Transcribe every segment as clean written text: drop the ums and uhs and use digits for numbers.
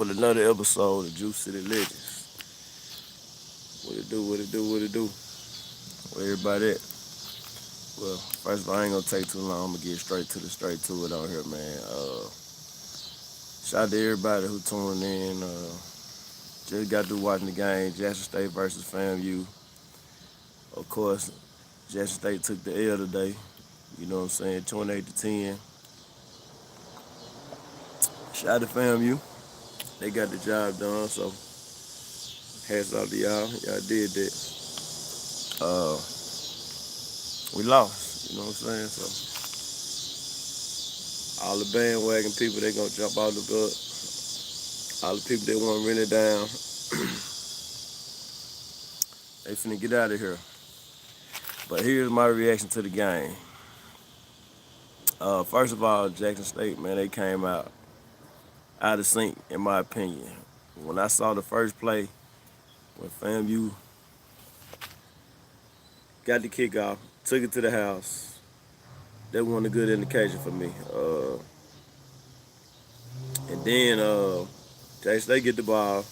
with another episode of Juice City Legends. What it do, what it do, what it do. Where everybody at? Well, first of all, I ain't gonna take too long. I'm gonna get straight to it on here, man. Shout out to everybody who tuned in. Just got through watching the game, Jackson State versus FamU. Of course, Jackson State took the L today. You know what I'm saying? 28-10. Shout out to FamU. They got the job done, so hats off to y'all. Y'all did that. Uh, we lost. You know what I'm saying? So all the bandwagon people, they gonna jump out the book. All the people that want to run it down, they finna get out of here. But here's my reaction to the game. First of all, Jackson State, man, they came out of sync, in my opinion. When I saw the first play, when FAMU got the kickoff, took it to the house, that wasn't a good indication for me. And then Jackson State get the ball,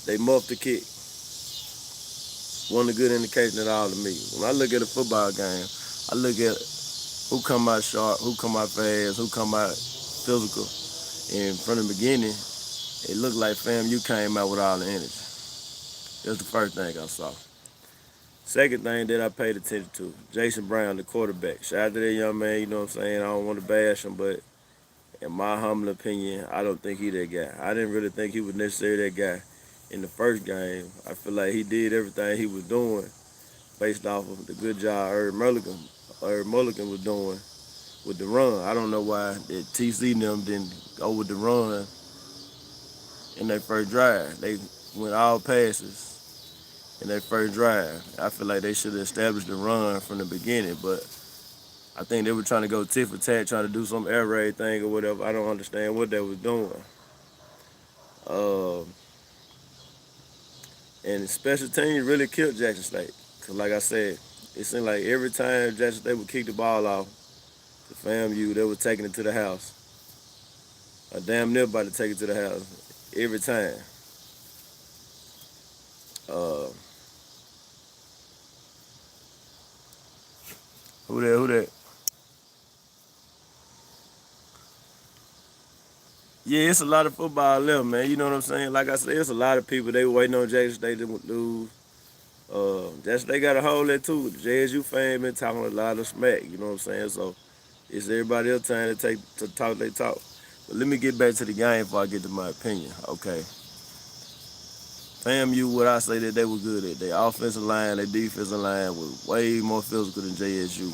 they muffed the kick. Wasn't a good indication at all to me. When I look at a football game, I look at who come out sharp, who come out fast, who come out physical. And from the beginning, it looked like FAMU came out with all the energy. That's the first thing I saw. Second thing that I paid attention to, Jason Brown, the quarterback. Shout out to that young man, you know what I'm saying? I don't want to bash him, but in my humble opinion, I don't think he that guy. I didn't really think he was necessarily that guy in the first game. I feel like he did everything he was doing based off of the good job Herb Mulligan was doing with the run. I don't know why that TC and them didn't go with the run in their first drive. They went all passes in their first drive. I feel like they should have established the run from the beginning, but I think they were trying to go tit for tat, trying to do some air raid thing or whatever. I don't understand what they was doing. Uh, and special teams really killed Jackson State. Cause like I said, it seemed like every time Jackson State would kick the ball off, the FAMU, they were taking it to the house. Or damn near about to take it to the house every time. Uh, who that? Who that? Yeah, it's a lot of football left, man. You know what I'm saying? Like I said, it's a lot of people. They were waiting on Jackson State to lose. Jackson State got a hold of that too. The JSU fan been talking a lot of smack. You know what I'm saying? So it's everybody else time to talk they talk. But let me get back to the game before I get to my opinion. Okay. FAMU, what I say that they were good at. Their offensive line, their defensive line was way more physical than JSU.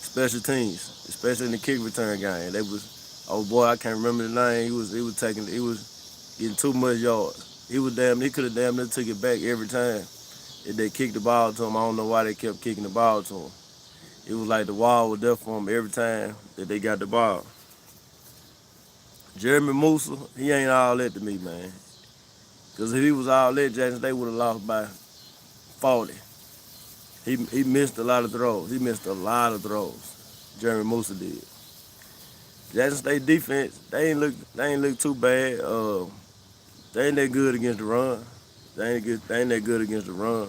Special teams, especially in the kick return game. They was, oh boy, I can't remember the name. He was getting too much yards. He could have damn near took it back every time. If they kicked the ball to him, I don't know why they kept kicking the ball to him. It was like the wall was there for him every time that they got the ball. Jeremy Musa, he ain't all that to me, man. Because if he was all that, Jackson, they would have lost by 40. He missed a lot of throws. He missed a lot of throws. Jeremy Musa did. Jackson State defense, they ain't look too bad. They ain't that good against the run. They ain't that good against the run.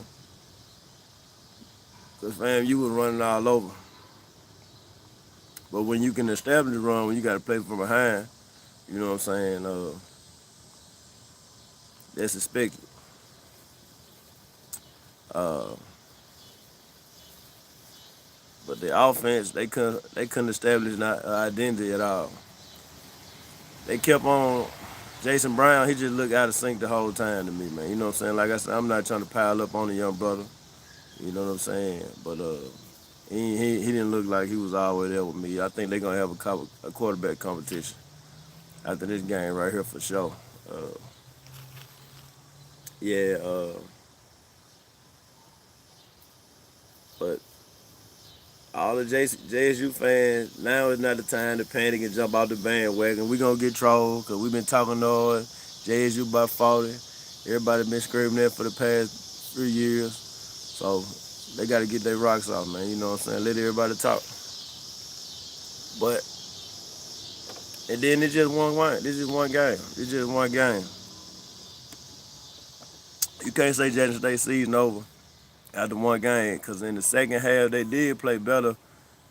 Cause fam, you was running all over. But when you can establish the run, when you got to play from behind, you know what I'm saying? That's expected. Uh, but the offense, they couldn't establish an identity at all. They kept on. Jason Brown, he just looked out of sync the whole time to me, man. You know what I'm saying? Like I said, I'm not trying to pile up on the young brother. You know what I'm saying? But he didn't look like he was all the way there with me. I think they're gonna have a quarterback competition after this game right here for sure. Uh, yeah, but all the JSU fans, now is not the time to panic and jump out the bandwagon. We gonna get trolled because we've been talking noise. JSU by 40. Everybody been screaming that for the past 3 years. So they got to get their rocks off, man. You know what I'm saying? Let everybody talk. But And then it's just one game. This is one game. It's just one game. You can't say Jackson State season over after one game, because in the second half they did play better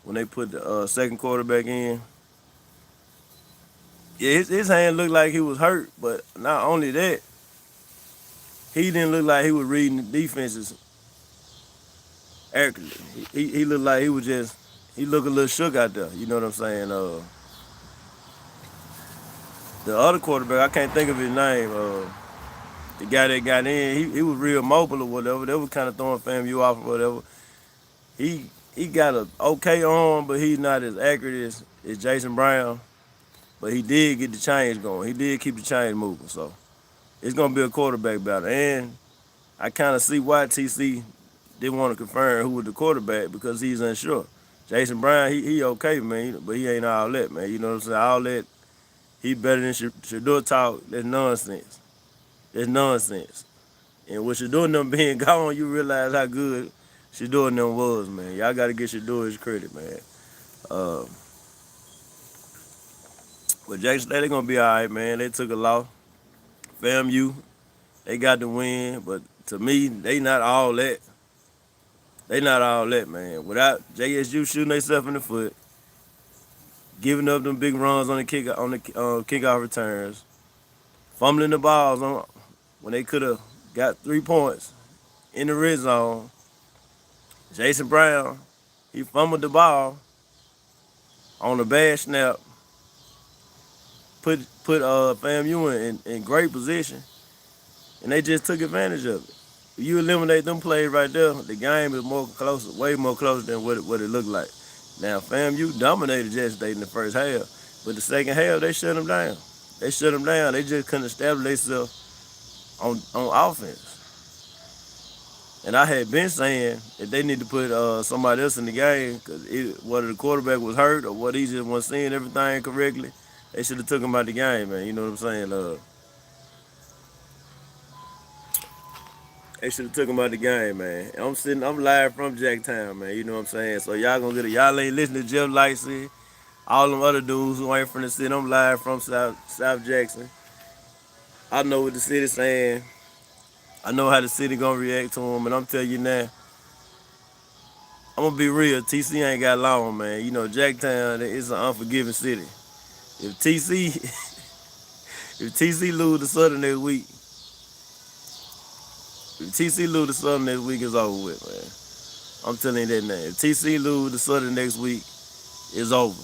when they put the second quarterback in. Yeah, his hand looked like he was hurt, but not only that, he didn't look like he was reading the defenses accurately. He looked like he was just, he looked a little shook out there. You know what I'm saying? The other quarterback, I can't think of his name. The guy that got in, he was real mobile or whatever. They was kind of throwing FamU off or whatever. He got a okay arm, but he's not as accurate as Jason Brown. But he did get the change going. He did keep the change moving. So it's gonna be a quarterback battle. And I kind of see why TC didn't want to confirm who was the quarterback, because he's unsure. Jason Brown, he okay, man, but he ain't all that, man. You know what I'm saying? All that, he better than Shador talk. That's nonsense. That's nonsense. And with Shador and them being gone, you realize how good Shador and them was, man. Y'all got to get Shador his credit, man. Uh, but Jackson State, they going to be all right, man. They took a loss. FamU, they got the win, but to me, they not all that. They not all that, man. Without JSU shooting themselves in the foot, giving up them big runs on the kickoff returns, fumbling the balls on when they could have got 3 points in the red zone. Jason Brown, he fumbled the ball on a bad snap, put FamU in great position, and they just took advantage of it. If you eliminate them plays right there, the game is more closer, way more closer than what it looked like. Now, FamU dominated Jackson State in the first half, but the second half, they shut them down. They shut them down. They just couldn't establish themselves on offense. And I had been saying that they need to put somebody else in the game, because whether the quarterback was hurt or what, he just wasn't seeing everything correctly, they should have took him out the game, man. You know what I'm saying? They should have took him out the game, man. I'm live from Jacktown, man. You know what I'm saying? So y'all gonna get it. Y'all ain't listening to Jeff Lightsey, all them other dudes who ain't from the city. I'm live from South Jackson. I know what the city's saying. I know how the city gonna react to him, and I'm telling you now, I'm gonna be real. TC ain't got long, man. You know, Jacktown is an unforgiving city. If TC if TC lose to Southern next week, it's over with, man. I'm telling you that now. If TC lose to Southern next week, it's over.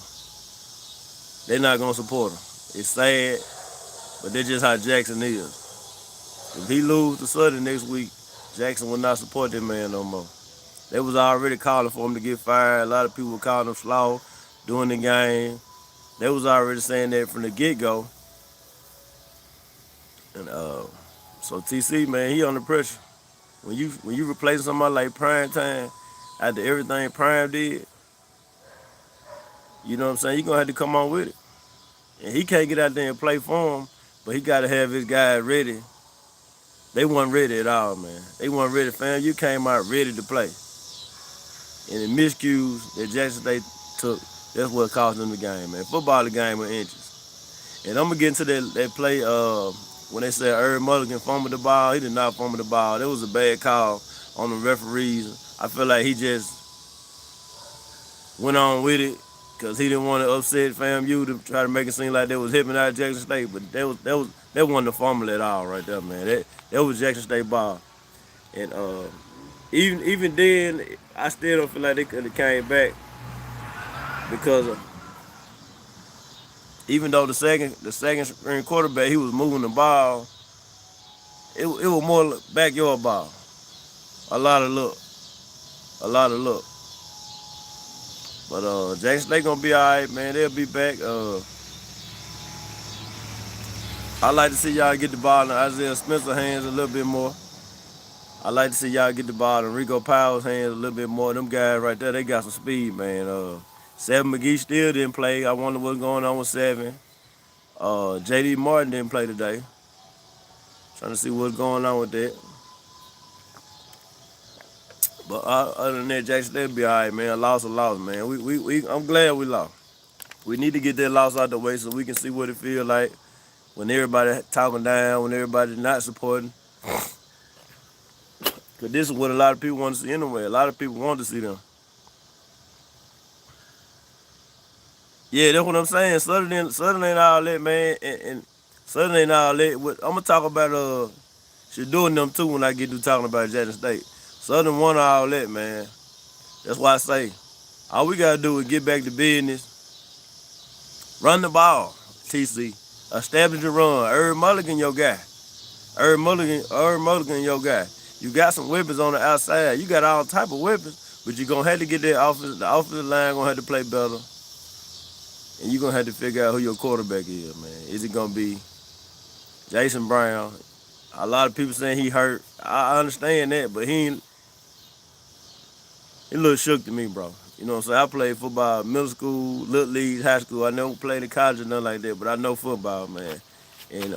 They're not gonna support him. It's sad, but that's just how Jackson is. If he lose to Southern next week, Jackson will not support that man no more. They was already calling for him to get fired. A lot of people were calling him slow during the game. They was already saying that from the get-go. And so TC, man, he under pressure. When you replace somebody like Prime Time after everything Prime did, you know what I'm saying, you're going to have to come on with it. And he can't get out there and play for him, but he got to have his guys ready. They weren't ready at all, man. They weren't ready, fam. You came out ready to play. And the miscues that Jackson State took, that's what cost them the game, man. Football, the game of inches. And I'm going to get into that play when they said Herb Mulligan fumbled the ball. He did not fumble the ball. That was a bad call on the referees. I feel like he just went on with it because he didn't want to upset FamU to try to make it seem like they was hipping out Jackson State. But that wasn't a fumble at all right there, man. That was Jackson State ball. And even then, I still don't feel like they could have came back, because even though the second string quarterback, he was moving the ball, it was more backyard ball. A lot of luck. But Jackson State gonna be all right, man. They'll be back. I like to see y'all get the ball in Isaiah Spencer's hands a little bit more. I like to see y'all get the ball in Rico Powell's hands a little bit more. Them guys right there, they got some speed, man. Seven McGee still didn't play. I wonder what's going on with Seven. J.D. Martin didn't play today. Trying to see what's going on with that. But other than that, Jackson State be all right, man. A loss, man. I'm glad we lost. We need to get that loss out the way so we can see what it feels like when everybody talking down, when everybody not supporting. Because this is what a lot of people want to see anyway. A lot of people want to see them. Yeah, that's what I'm saying. Southern ain't all that, man. And Southern ain't all that. I'm going to talk about doing them too when I get to talking about Jackson State. Southern want all that, man. That's why I say all we got to do is get back to business, run the ball, TC. Establish the run. Herb Mulligan, your guy. Herb Mulligan, your guy. You got some weapons on the outside. You got all type of weapons, but you're going to have to get that offense. The offensive line going to have to play better. And you're going to have to figure out who your quarterback is, man. Is it going to be Jason Brown? A lot of people saying he hurt. I understand that, but he look shook to me, bro. You know what I'm saying? I played football, middle school, little league, high school. I never played in college or nothing like that, but I know football, man. And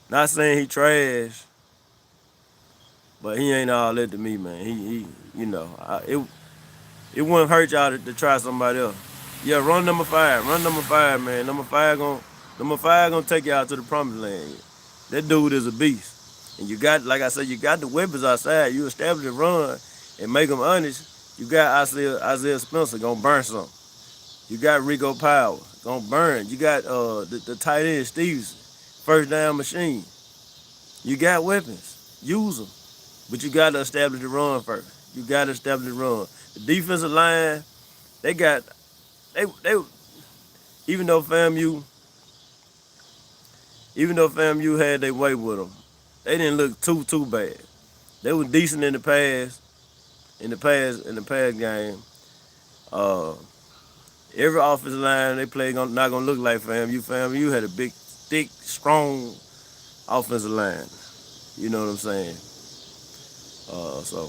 not saying he trash, but he ain't all that to me, man. He you know, it wouldn't hurt y'all to try somebody else. Yeah, run number 5. Run number 5, man. Number 5 gonna take y'all to the promised land. That dude is a beast. And you got, like I said, you got the weapons outside. You establish a run and make them honest. You got Isaiah Spencer gonna burn something. You got Rico Powell gonna burn. You got the tight end Steve's first down machine. You got weapons. Use them. But you got to establish the run first. You got to establish the run. The defensive line, they even though FamU had their way with them, they didn't look too bad. They were decent in the pass game. Every offensive line they played not gonna look like FamU. FamU had a big, thick, strong offensive line. You know what I'm saying? So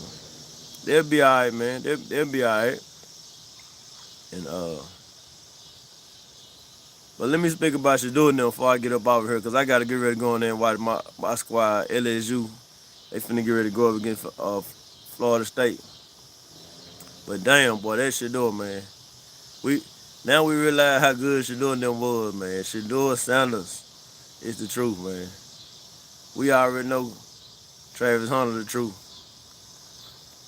they'll be all right, man. They'll be all right. And but let me speak about Shador now before I get up over here, because I got to get ready to go in there and watch my squad, LSU. They finna get ready to go up against Florida State. But damn, boy, that Shador, man. Now we realize how good Shador them was, man. Shador Sanders is the truth, man. We already know Travis Hunter the truth.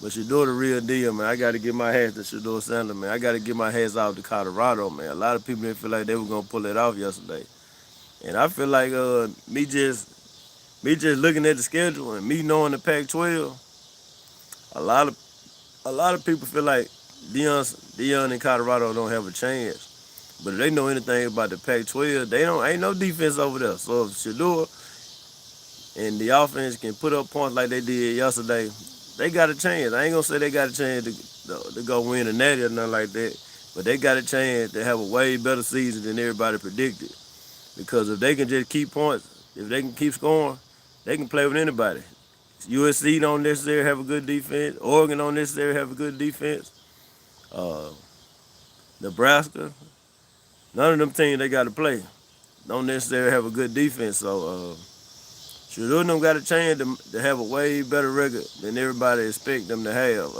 But Shador the real deal, man. I got to give my hats to Shador Sanders, man. I got to give my hats off to Colorado, man. A lot of people didn't feel like they were going to pull it off yesterday. And I feel like me just looking at the schedule and me knowing the Pac-12, a lot of people feel like Deion and Colorado don't have a chance. But if they know anything about the Pac-12, ain't no defense over there. So if Shador and the offense can put up points like they did yesterday, they got a chance. I ain't gonna say they got a chance to go win a natty or nothing like that, but they got a chance to have a way better season than everybody predicted. Because if they can just keep points, if they can keep scoring, they can play with anybody. USC don't necessarily have a good defense. Oregon don't necessarily have a good defense. Nebraska, none of them teams they got to play don't necessarily have a good defense. So Shador them got a chance to have a way better record than everybody expect them to have.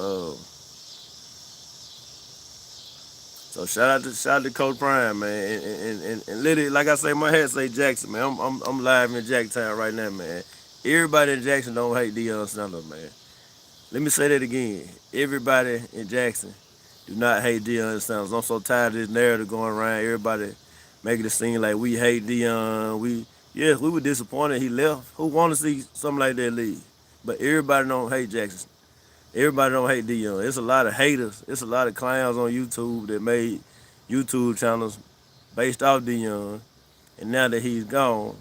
So shout out to Coach Prime, man, and literally, like I say, my head say Jackson, man. I'm live in Jacktown right now, man. Everybody in Jackson don't hate Deion Sanders, man. Let me say that again. Everybody in Jackson do not hate Deion Sanders. I'm so tired of this narrative going around. Everybody making it seem like we hate Deion. Yes, we were disappointed he left. Who want to see something like that leave? But everybody don't hate Jackson. Everybody don't hate Deion. It's a lot of haters. It's a lot of clowns on YouTube that made YouTube channels based off Deion. And now that he's gone,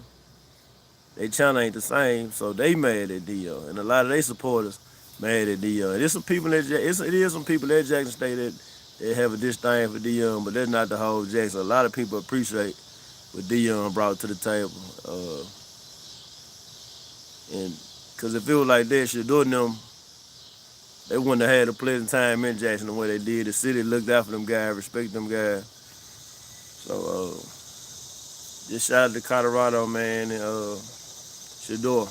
their channel ain't the same, so they mad at Deion. And a lot of their supporters mad at Deion. It is some people at Jackson State that have a disdain for Deion, but that's not the whole Jackson. A lot of people appreciate what Deion brought to the table. And because if it was like that, Shador them, they wouldn't have had a pleasant time in Jackson the way they did. The city looked out for them guys, respect them guys. So just shout out to Colorado, man, and Shador,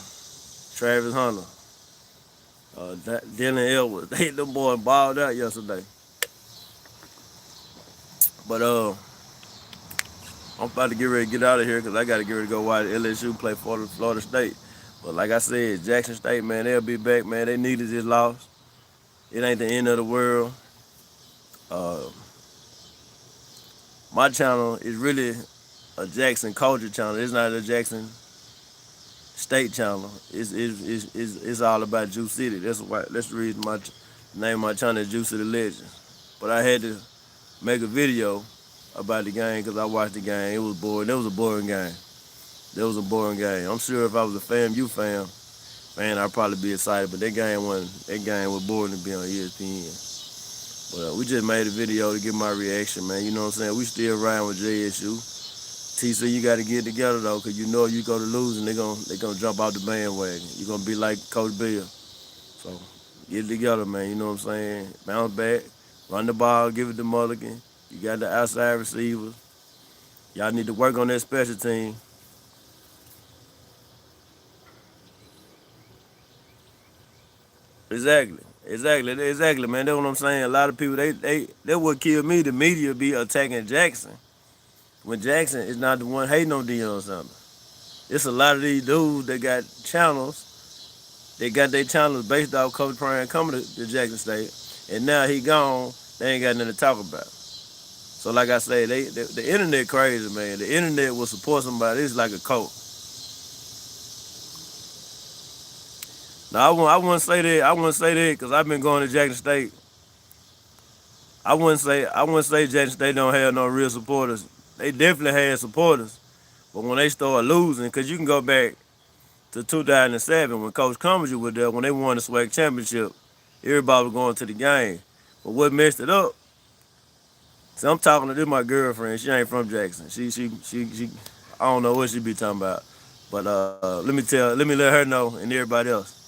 Travis Hunter, Dylan Edwards. Them boys balled out yesterday. But I'm about to get ready to get out of here because I got to get ready to go watch LSU play Florida State. But like I said, Jackson State, man, they'll be back, man. They needed this loss. It ain't the end of the world. Uh, my channel is really a Jackson culture channel. It's not a Jackson State channel. It's all about Juice City. That's the reason my name of my channel is Juice City Legends. But I had to make a video about the game because I watched the game. It was boring. It was a boring game. It was a boring game. I'm sure if I was a FamU fan, I'd probably be excited. But that game was boring to be on ESPN. But we just made a video to get my reaction, man. You know what I'm saying? We still riding with JSU. TC, you got to get together though, cause you know if you go to losing, they gonna jump out the bandwagon. You're gonna be like Coach Bill. So get it together, man. You know what I'm saying? Bounce back, run the ball, give it to Mulligan. You got the outside receivers. Y'all need to work on that special team. Exactly, man. That's what I'm saying. A lot of people, they what killed me. The media be attacking Jackson when Jackson is not the one hating on Deion Sanders. It's a lot of these dudes that got channels. They got their channels based off Coach Prime coming to Jackson State, and now he gone. They ain't got nothing to talk about. So like I say, the internet crazy, man. The internet will support somebody. It's like a cult. Now I wouldn't say that. I wouldn't say that because I've been going to Jackson State. I wouldn't say Jackson State don't have no real supporters. They definitely had supporters, but when they start losing, because you can go back to 2007 when Coach Cummings was there, when they won the SWAC championship, everybody was going to the game. But what messed it up? See, I'm talking to this my girlfriend. She ain't from Jackson. She I don't know what she be talking about. But let me let her know and everybody else.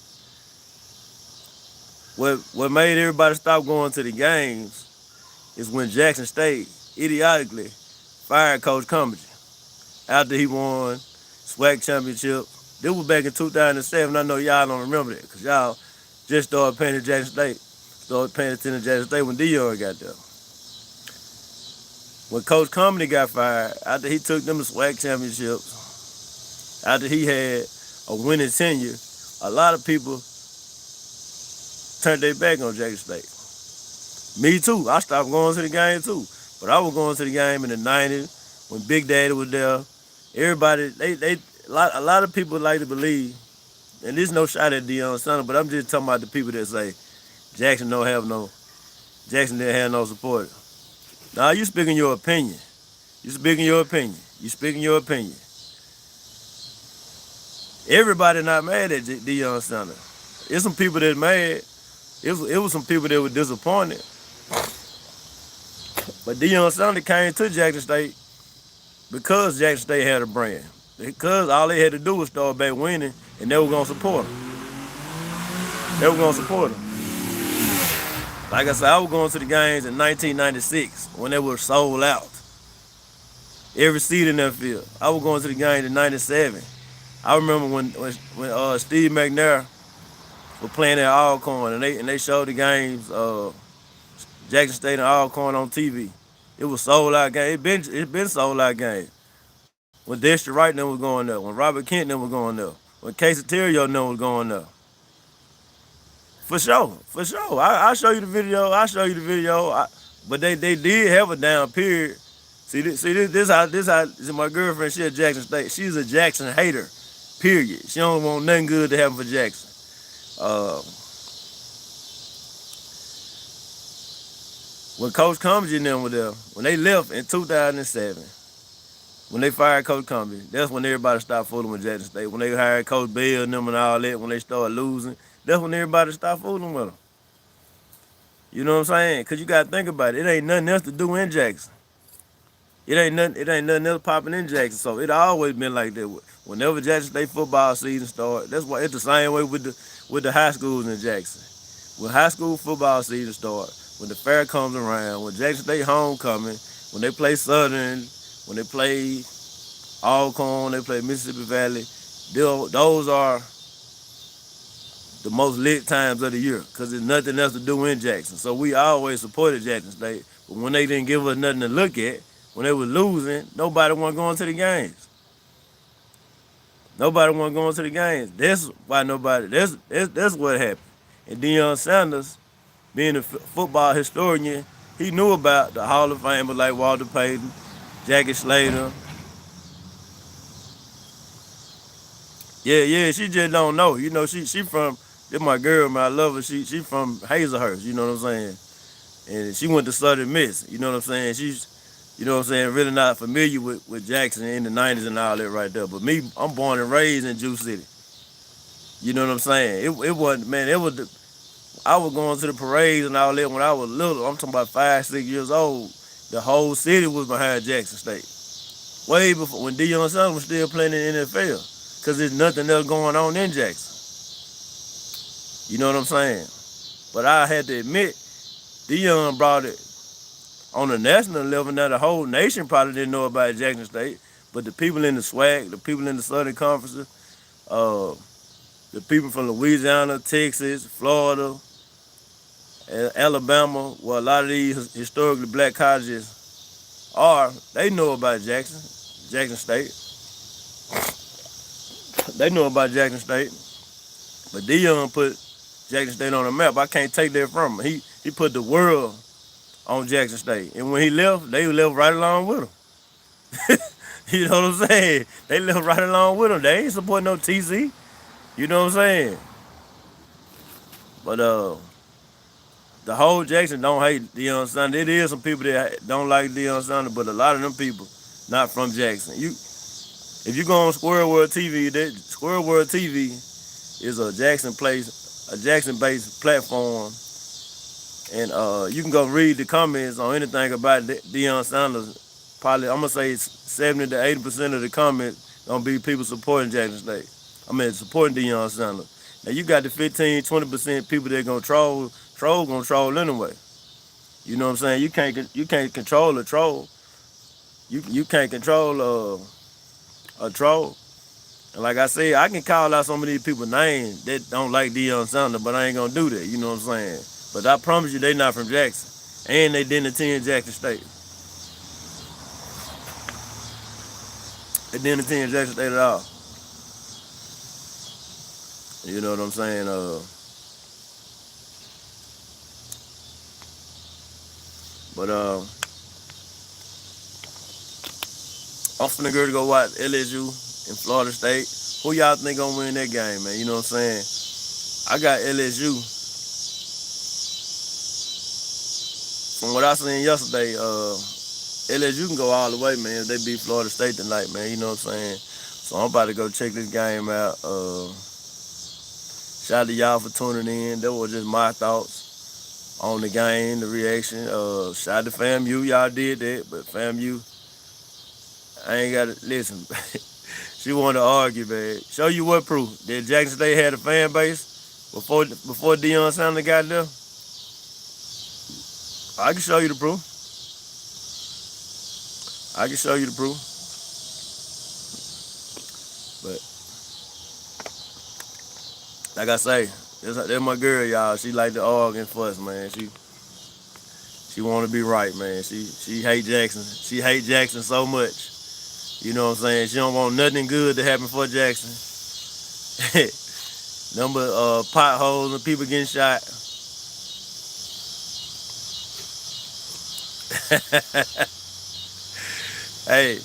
What made everybody stop going to the games is when Jackson State idiotically fired Coach Cummings after he won SWAC championship. This was back in 2007. I know y'all don't remember that because y'all just started paying attention to Jackson State. Started paying attention to Jackson State when Dion got there. When Coach Cummings got fired, after he took them to SWAC championships, after he had a winning tenure, a lot of people turned their back on Jackson State. Me too. I stopped going to the game too. But I was going to the game in the 90s when Big Daddy was there. Everybody, a lot of people like to believe, and there's no shot at Deion Sanders, but I'm just talking about the people that say Jackson didn't have no support. Now you speaking your opinion. You speaking your opinion. Everybody not mad at Deion Sanders. There's some people that mad. It was some people that were disappointed. But Deion Sanders came to Jackson State because Jackson State had a brand. Because all they had to do was start back winning, and they were gonna support him. Like I said, I was going to the games in 1996 when they were sold out. Every seat in that field. I was going to the games in '97. I remember when Steve McNair was playing at Alcorn and they showed the games Jackson State and Alcorn on TV. It was sold out game. It been sold out game. When Dexter Wright then was going there, when Robert Kent then was going there, when Casey Terrio then was going there. For sure. I'll show you the video. But they did have a down period. This how my girlfriend. She a Jackson State. She's a Jackson hater. Period. She don't want nothing good to happen for Jackson. When Coach Cummings and them were there, when they left in 2007, when they fired Coach Cummings, that's when everybody stopped fooling with Jackson State. When they hired Coach Bell and them and all that, when they started losing, that's when everybody stopped fooling with them. You know what I'm saying? Because you got to think about it. It ain't nothing else to do in Jackson. It ain't nothing else popping in Jackson. So it always been like that. Whenever Jackson State football season starts, that's why it's the same way with the high schools in Jackson. When high school football season starts, when the fair comes around, when Jackson State homecoming, when they play Southern, when they play Alcorn, they play Mississippi Valley, those the most lit times of the year because there's nothing else to do in Jackson. So we always supported Jackson State. But when they didn't give us nothing to look at, when they was losing, nobody wasn't going to the games. Nobody wasn't going to the games. That's why nobody. That's what happened. And Deion Sanders, being a football historian, he knew about the Hall of Famers like Walter Payton, Jackie Slater. Yeah, she just don't know. You know, she from, this my girl, man, I love her. She from Hazelhurst, you know what I'm saying? And she went to Southern Miss, you know what I'm saying? She's, you know what I'm saying, really not familiar with Jackson in the 90s and all that right there. But me, I'm born and raised in Juice City. You know what I'm saying? It wasn't, man, it was, I was going to the parades and all that when I was little. I'm talking about 5, 6 years old. The whole city was behind Jackson State. Way before, when Deion Sanders was still playing in the NFL. Because there's nothing else going on in Jackson. You know what I'm saying? But I had to admit, Deion brought it on a national level. Now the whole nation probably didn't know about Jackson State, but the people in the SWAC, the people in the Southern Conferences, the people from Louisiana, Texas, Florida, Alabama, where a lot of these historically black colleges are, they know about Jackson State. They know about Jackson State. But Deion put Jackson State on the map. I can't take that from him. He put the world on Jackson State. And when he left, they left right along with him. You know what I'm saying? They left right along with him. They ain't supporting no TC. You know what I'm saying? But the whole Jackson don't hate Deion Sanders. It is some people that don't like Deion Sanders, but a lot of them people not from Jackson. If you go on Square World TV, Square World TV is a Jackson-based platform, and you can go read the comments on anything about Deion Sanders. Probably, I'm gonna say 70 to 80% of the comments gonna be people supporting Jackson State. I mean, supporting Deion Sanders. Now you got the 15, 20% people that gonna troll gonna troll anyway. You know what I'm saying? You can't control a troll. You can't control a troll. And like I said, I can call out some of these people's names that don't like Deion Sanders, but I ain't gonna do that. You know what I'm saying? But I promise you, they not from Jackson, and they didn't attend Jackson State. They didn't attend Jackson State at all. You know what I'm saying? But I'm finna go watch LSU in Florida State. Who y'all think gonna win that game, man? You know what I'm saying? I got LSU. From what I seen yesterday, LSU can go all the way, man. If they beat Florida State tonight, man. You know what I'm saying? So I'm about to go check this game out. Shout out to y'all for tuning in. That was just my thoughts on the game, the reaction. Shout out to FamU, y'all did that, but FamU, I ain't got to listen. She wanted to argue, man. Show you what proof that Jackson State had a fan base before Deion Sanders got there. I can show you the proof. I can show you the proof. But like I say, that's my girl, y'all. She like to argue and fuss, man. She want to be right, man. She hate Jackson. She hate Jackson so much. You know what I'm saying? She don't want nothing good to happen for Jackson. Number potholes and people getting shot. Hey,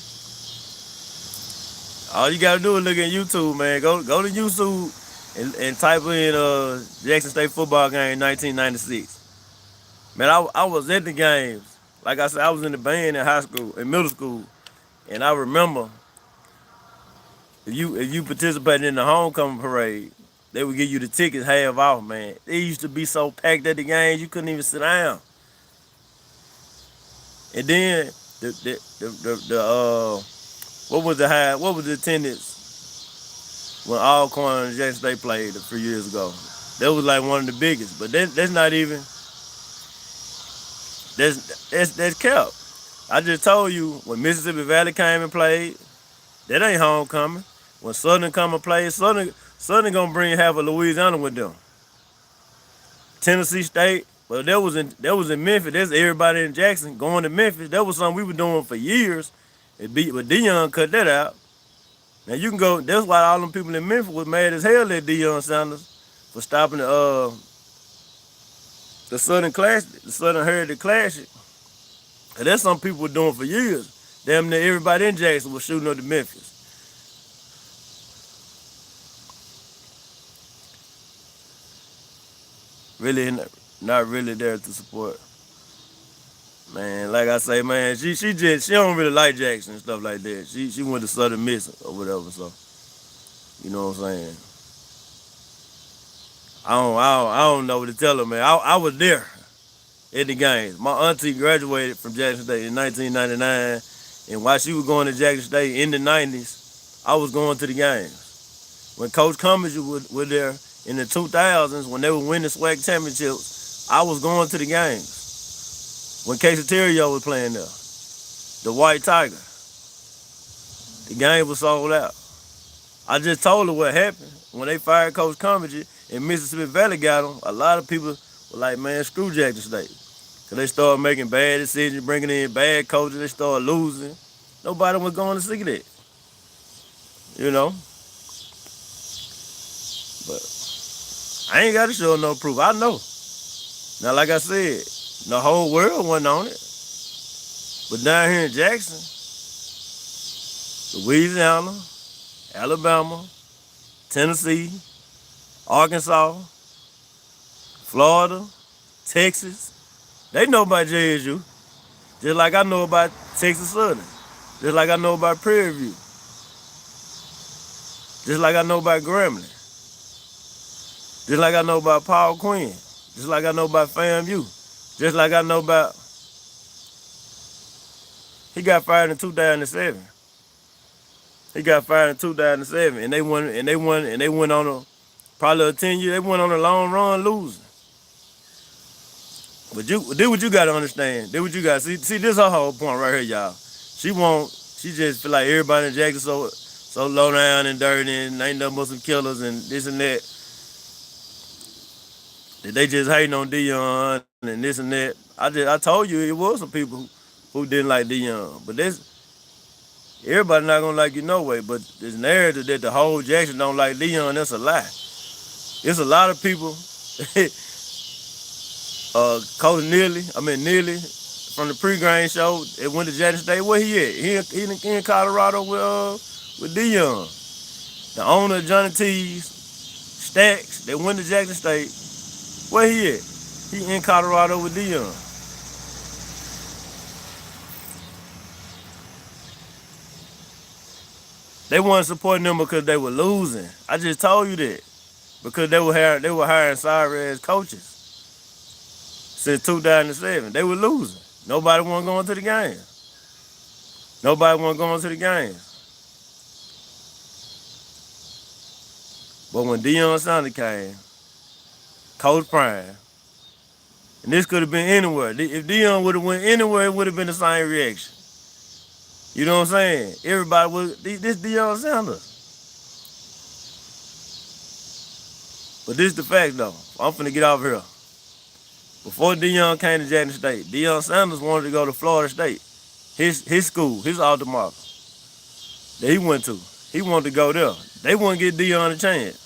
all you gotta do is look at YouTube, man. Go to YouTube and type in Jackson State football game 1996. Man, I was at the games. Like I said, I was in the band in middle school, and I remember if you participated in the homecoming parade, they would give you the tickets half off, man. They used to be so packed at the games you couldn't even sit down. And then what was the attendance when Alcorn and Jackson State played a few years ago? That was like one of the biggest, but that's not even that's kept. I just told you when Mississippi Valley came and played, that ain't homecoming. When Southern come and play, Southern gonna have a Louisiana with them. Tennessee State. Well, that was in Memphis. That's everybody in Jackson going to Memphis. That was something we were doing for years. But Deion cut that out. Now you can go. That's why all them people in Memphis was mad as hell at Deion Sanders for stopping the Southern Classic, the Southern Heritage Classic. And that's something people were doing for years. Damn near everybody in Jackson was shooting up to Memphis. Really not really there to support. Man, like I say, man, she don't really like Jackson and stuff like that. She went to Southern Miss or whatever, so you know what I'm saying. I don't know what to tell her, man. I was there at the games. My auntie graduated from Jackson State in 1999, and while she was going to Jackson State in the 90s, I was going to the games. When Coach Cummings was there in the 2000s, when they were winning SWAC championships, I was going to the games. When Casey Terrio was playing there, the White Tiger, the game was sold out. I just told her what happened when they fired Coach Cummings and Mississippi Valley got him. A lot of people were like, man, screw Jackson State. Because they started making bad decisions, bringing in bad coaches. They started losing. Nobody was going to see that. You know? But I ain't got to show no proof. I know. Now, like I said, the whole world wasn't on it. But down here in Jackson, Louisiana, Alabama, Tennessee, Arkansas, Florida, Texas, they know about JSU. Just like I know about Texas Southern. Just like I know about Prairie View. Just like I know about Grambling. Just like I know about Paul Quinn. Just like I know about FamU. Just like I know about... He got fired in 2007. He got fired in 2007, and they went on a probably a 10 year. They went on a long run losing. But do what you got to understand. Do what you got. See this her whole point right here, y'all. She just feel like everybody in Jackson so low down and dirty and ain't nothing but some killers and this and that. That they just hating on Deion and this and that. I told you it was some people who didn't like Deion, but everybody not gonna like you no way. But this narrative that the whole Jackson don't like Deion, that's a lie. It's a lot of people. Coach Neely from the pregame show, it went to Jackson State. Where he at? He in Colorado with Deion. The owner of Johnny T's, Stacks, that went to Jackson State. Where he at? He in Colorado with Deion. They weren't supporting them because they were losing. I just told you that. Because they were hiring sorry ass coaches. Since 2007. They were losing. Nobody wasn't going to the games. Nobody wasn't going to the games. But when Deion Sanders came, Coach Prime, and this could have been anywhere. If Deion would have went anywhere, it would have been the same reaction. You know what I'm saying? Everybody was, this Deion Sanders. But this is the fact though. I'm finna get off here. Before Deion came to Jackson State, Deion Sanders wanted to go to Florida State. His school, his alma mater that he went to. He wanted to go there. They wouldn't give Deion a chance.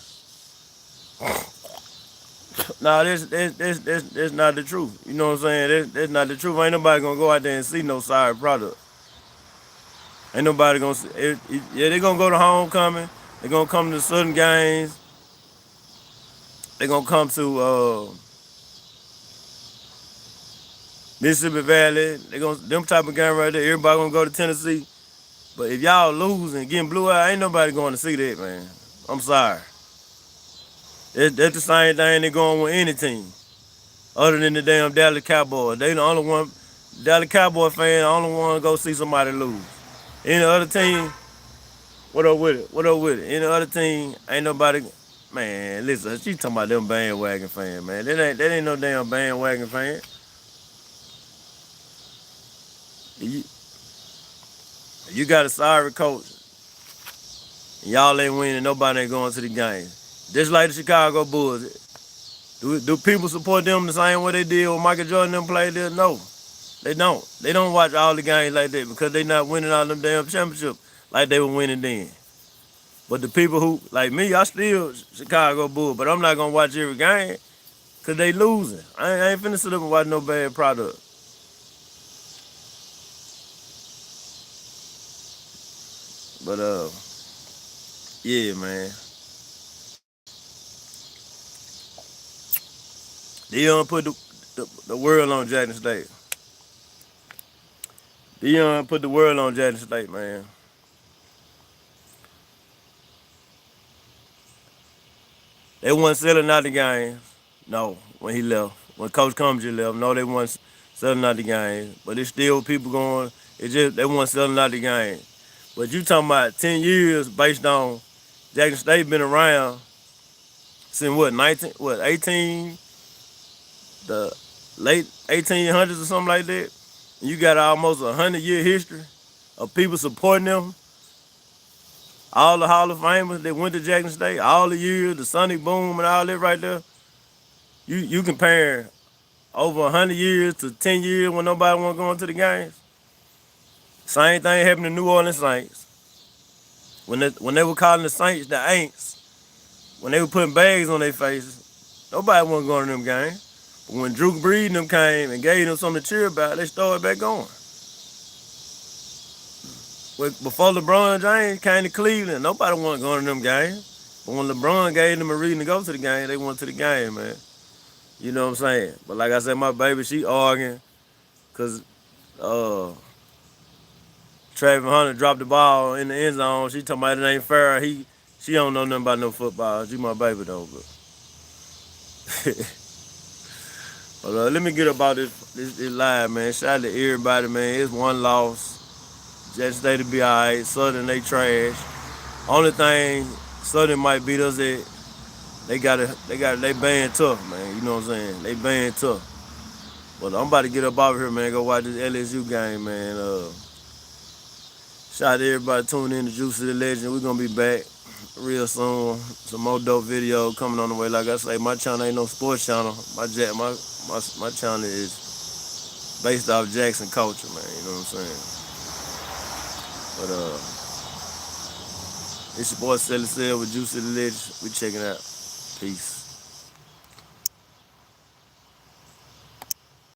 Nah, that's not the truth. You know what I'm saying? That's not the truth. Ain't nobody gonna go out there and see no sorry product. Ain't nobody gonna see. Yeah, they gonna go to homecoming. They gonna come to certain games. They gonna come to Mississippi Valley. Them type of game right there. Everybody gonna go to Tennessee. But if y'all lose and getting blue eye, ain't nobody going to see that, man. I'm sorry. That's the same thing they going with any team. Other than the damn Dallas Cowboys. They the only one, Dallas Cowboy fan, the only one to go see somebody lose. Any other team, what up with it? What up with it? Any other team, ain't nobody, man, listen, she talking about them bandwagon fans, man. That ain't no damn bandwagon fan. You got a sorry coach. Y'all ain't winning, nobody ain't going to the game. Just like the Chicago Bulls. Do people support them the same way they did when Michael Jordan them played there? No, they don't. They don't watch all the games like that because they not winning all them damn championships like they were winning then. But the people who, like me, I still Chicago Bull, but I'm not gonna watch every game because they losing. I ain't finna sit up and watch no bad product. But yeah, man. Dion put the world on Jackson State. Dion put the world on Jackson State, man. They wasn't selling out the games. No, when he left. When Coach Cumberland left, no, they wasn't selling out the games. But it's still people going. It just they wasn't selling out the game. But you talking about 10 years based on Jackson State been around since what 18 the late 1800s or something like that. You got almost 100-year history of people supporting them. All the Hall of Famers that went to Jackson State, all the years, the Sonic Boom and all that right there. You compare over 100 years to 10 years when nobody want to go into the games. Same thing happened to New Orleans Saints. When they were calling the Saints the Aints, when they were putting bags on their faces, nobody want to go to them games. But when Drew Brees and them came and gave them something to cheer about, they started back going. Before LeBron James came to Cleveland, nobody wanted to go to them games. But when LeBron gave them a reason to go to the game, they went to the game, man. You know what I'm saying? But like I said, my baby, she arguing because Travis Hunter dropped the ball in the end zone. She talking about it ain't fair. She don't know nothing about no football. She my baby though, but. But let me get about this live, man. Shout out to everybody, man. It's one loss. Jackson State to be alright. Southern, they trash. Only thing Southern might beat us at, they band tough, man. You know what I'm saying? They band tough. But I'm about to get up out here, man. Go watch this LSU game, man. Shout out to everybody tuning in to Juice of the Legend. We're gonna be back real soon. Some more dope video coming on the way. Like I say, my channel ain't no sports channel. My channel is based off Jackson culture, man. You know what I'm saying? But it's your boy Sally Sell with Juice of the Legend. We checking out. Peace.